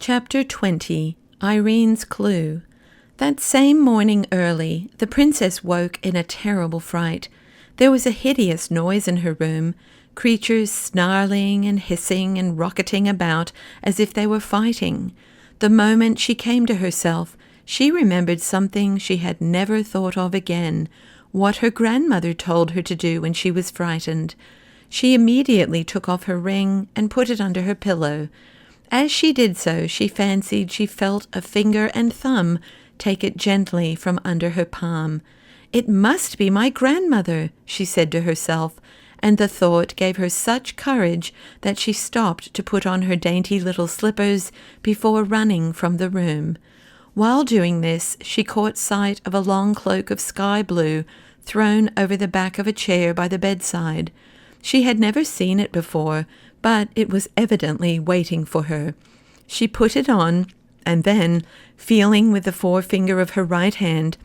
Chapter 20. Irene's Clue. That same morning early, the princess woke in a terrible fright. There was a hideous noise in her room, creatures snarling and hissing and rocketing about as if they were fighting. The moment she came to herself, she remembered something she had never thought of again, what her grandmother told her to do when she was frightened. She immediately took off her ring and put it under her pillow. As she did so, she fancied she felt a finger and thumb take it gently from under her palm. "It must be my grandmother," she said to herself, and the thought gave her such courage that she stopped to put on her dainty little slippers before running from the room. While doing this, she caught sight of a long cloak of sky blue thrown over the back of a chair by the bedside. She had never seen it before, but it was evidently waiting for her. She put it on, and then, feeling with the forefinger of her right hand,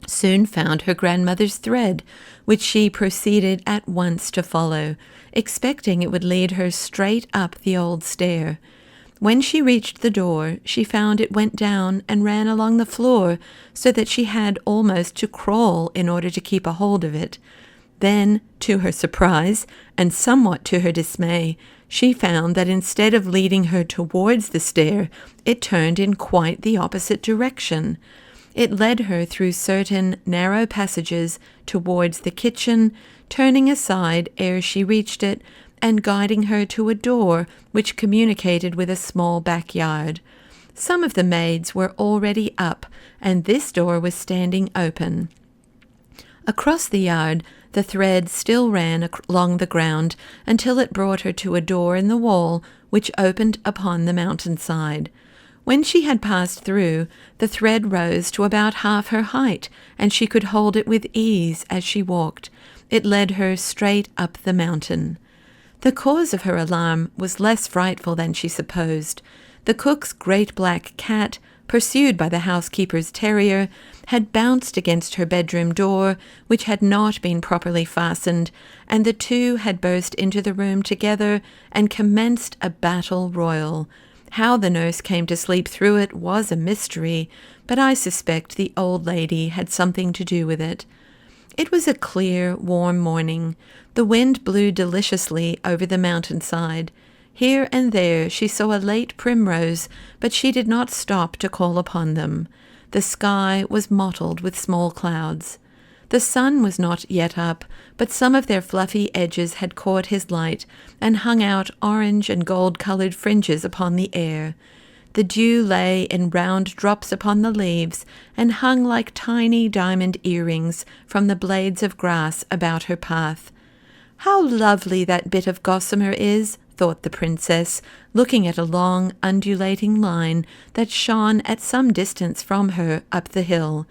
soon found her grandmother's thread, which she proceeded at once to follow, expecting it would lead her straight up the old stair. When she reached the door, she found it went down and ran along the floor, so that she had almost to crawl in order to keep a hold of it. Then, to her surprise, and somewhat to her dismay, she found that instead of leading her towards the stair, it turned in quite the opposite direction. It led her through certain narrow passages towards the kitchen, turning aside ere she reached it, and guiding her to a door which communicated with a small backyard. Some of the maids were already up, and this door was standing open. Across the yard, the thread still ran along the ground until it brought her to a door in the wall which opened upon the mountainside. When she had passed through, the thread rose to about half her height, and she could hold it with ease as she walked. It led her straight up the mountain. The cause of her alarm was less frightful than she supposed. The cook's great black cat, pursued by the housekeeper's terrier, had bounced against her bedroom door, which had not been properly fastened, and the two had burst into the room together and commenced a battle royal. How the nurse came to sleep through it was a mystery, but I suspect the old lady had something to do with it. It was a clear, warm morning. The wind blew deliciously over the mountainside. Here and there she saw a late primrose, but she did not stop to call upon them. The sky was mottled with small clouds. The sun was not yet up, but some of their fluffy edges had caught his light and hung out orange and gold-colored fringes upon the air. The dew lay in round drops upon the leaves and hung like tiny diamond earrings from the blades of grass about her path. "How lovely that bit of gossamer is," thought the princess, looking at a long, undulating line that shone at some distance from her up the hill.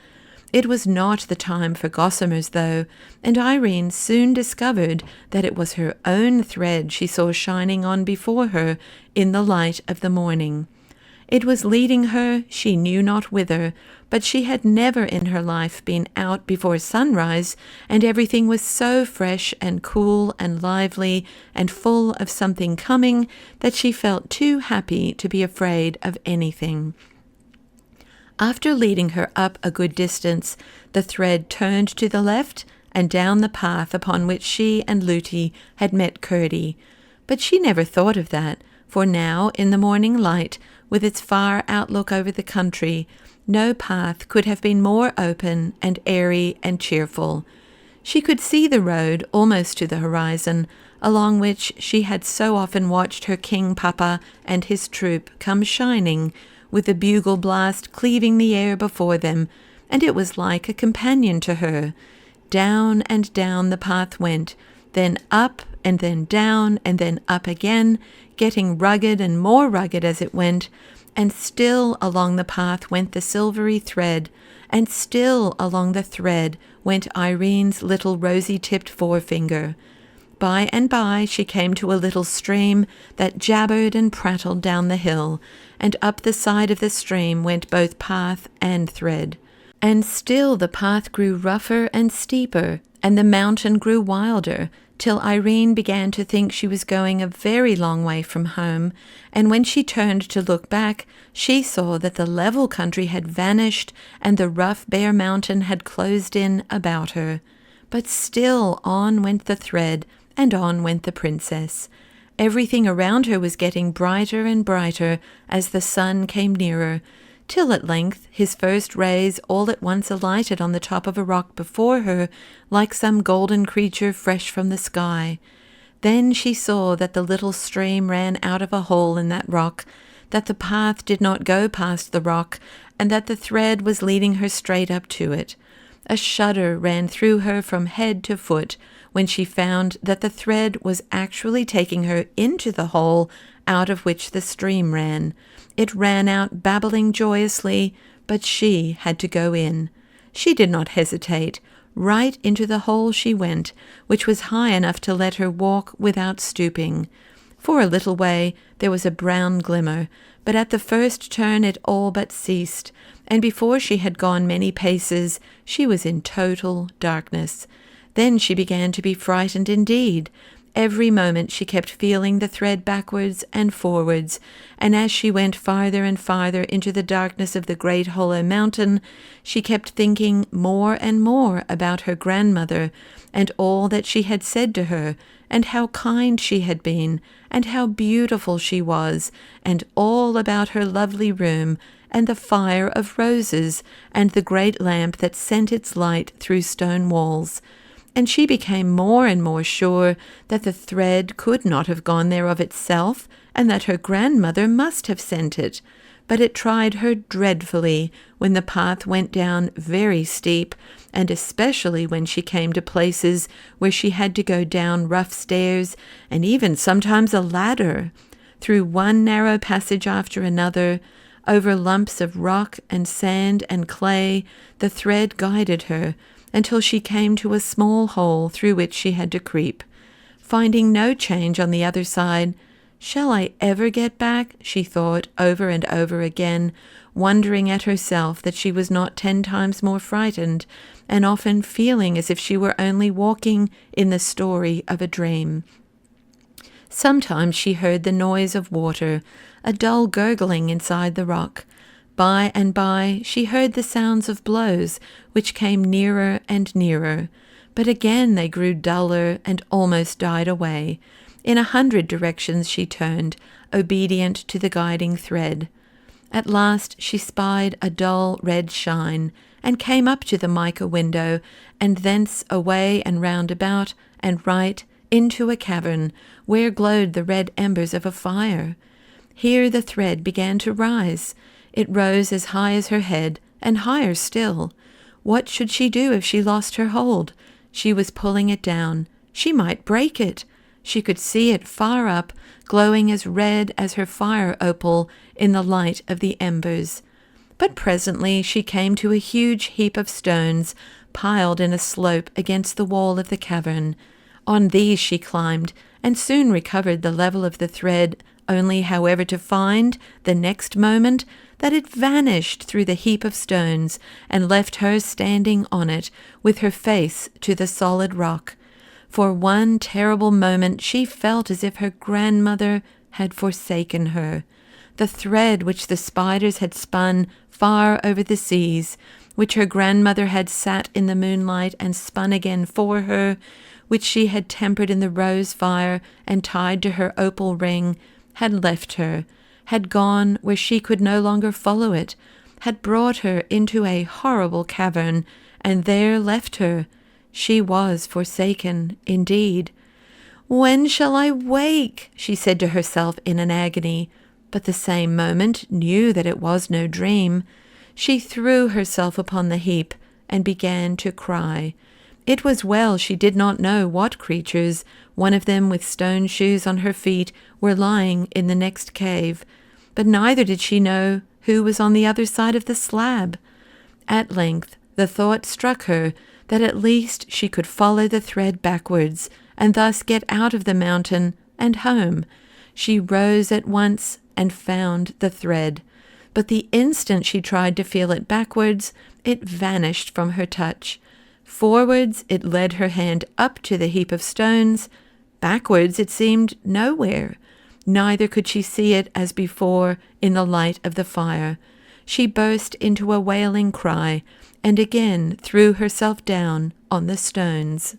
It was not the time for gossamers, though, and Irene soon discovered that it was her own thread she saw shining on before her in the light of the morning. It was leading her she knew not whither, but she had never in her life been out before sunrise, and everything was so fresh and cool and lively and full of something coming that she felt too happy to be afraid of anything. After leading her up a good distance, the thread turned to the left and down the path upon which she and Lootie had met Curdie. But she never thought of that, for now, in the morning light, with its far outlook over the country, no path could have been more open and airy and cheerful. She could see the road almost to the horizon, along which she had so often watched her king papa and his troop come shining, with the bugle blast cleaving the air before them, and it was like a companion to her. Down and down the path went, then up and then down and then up again, getting rugged and more rugged as it went, and still along the path went the silvery thread, and still along the thread went Irene's little rosy-tipped forefinger. By and by she came to a little stream that jabbered and prattled down the hill, and up the side of the stream went both path and thread. And still the path grew rougher and steeper, and the mountain grew wilder, till Irene began to think she was going a very long way from home, and when she turned to look back, she saw that the level country had vanished and the rough bare mountain had closed in about her. But still on went the thread, and on went the princess. Everything around her was getting brighter and brighter as the sun came nearer, till at length his first rays all at once alighted on the top of a rock before her, like some golden creature fresh from the sky. Then she saw that the little stream ran out of a hole in that rock, that the path did not go past the rock, and that the thread was leading her straight up to it. A shudder ran through her from head to foot when she found that the thread was actually taking her into the hole out of which the stream ran. It ran out babbling joyously, but she had to go in. She did not hesitate. Right into the hole she went, which was high enough to let her walk without stooping. For a little way there was a brown glimmer, but at the first turn it all but ceased, and before she had gone many paces she was in total darkness. Then she began to be frightened indeed. Every moment she kept feeling the thread backwards and forwards, and as she went farther and farther into the darkness of the great hollow mountain, she kept thinking more and more about her grandmother, and all that she had said to her, and how kind she had been, and how beautiful she was, and all about her lovely room, and the fire of roses, and the great lamp that sent its light through stone walls. And she became more and more sure that the thread could not have gone there of itself, and that her grandmother must have sent it. But it tried her dreadfully when the path went down very steep, and especially when she came to places where she had to go down rough stairs, and even sometimes a ladder, through one narrow passage after another, over lumps of rock and sand and clay. The thread guided her, until she came to a small hole through which she had to creep. Finding no change on the other side, "Shall I ever get back?" she thought over and over again, wondering at herself that she was not 10 times more frightened, and often feeling as if she were only walking in the story of a dream. Sometimes she heard the noise of water, a dull gurgling inside the rock. By and by she heard the sounds of blows, which came nearer and nearer, but again they grew duller and almost died away. In 100 directions she turned, obedient to the guiding thread. At last she spied a dull red shine, and came up to the mica window, and thence away and round about, and right into a cavern, where glowed the red embers of a fire. Here the thread began to rise. It rose as high as her head, and higher still. What should she do if she lost her hold? She was pulling it down. She might break it. She could see it far up, glowing as red as her fire opal in the light of the embers. But presently she came to a huge heap of stones, piled in a slope against the wall of the cavern. On these she climbed, and soon recovered the level of the thread, only however to find, the next moment, that it vanished through the heap of stones, and left her standing on it, with her face to the solid rock. For one terrible moment she felt as if her grandmother had forsaken her. The thread which the spiders had spun far over the seas, which her grandmother had sat in the moonlight and spun again for her, which she had tempered in the rose fire and tied to her opal ring, had left her, had gone where she could no longer follow it, had brought her into a horrible cavern, and there left her. She was forsaken indeed. "When shall I wake?" she said to herself in an agony, but the same moment knew that it was no dream. She threw herself upon the heap and began to cry. It was well she did not know what creatures, one of them with stone shoes on her feet, were lying in the next cave, but neither did she know who was on the other side of the slab. At length the thought struck her that at least she could follow the thread backwards, and thus get out of the mountain and home. She rose at once and found the thread, but the instant she tried to feel it backwards, it vanished from her touch. Forwards it led her hand up to the heap of stones. Backwards it seemed nowhere. Neither could she see it as before in the light of the fire. She burst into a wailing cry, and again threw herself down on the stones.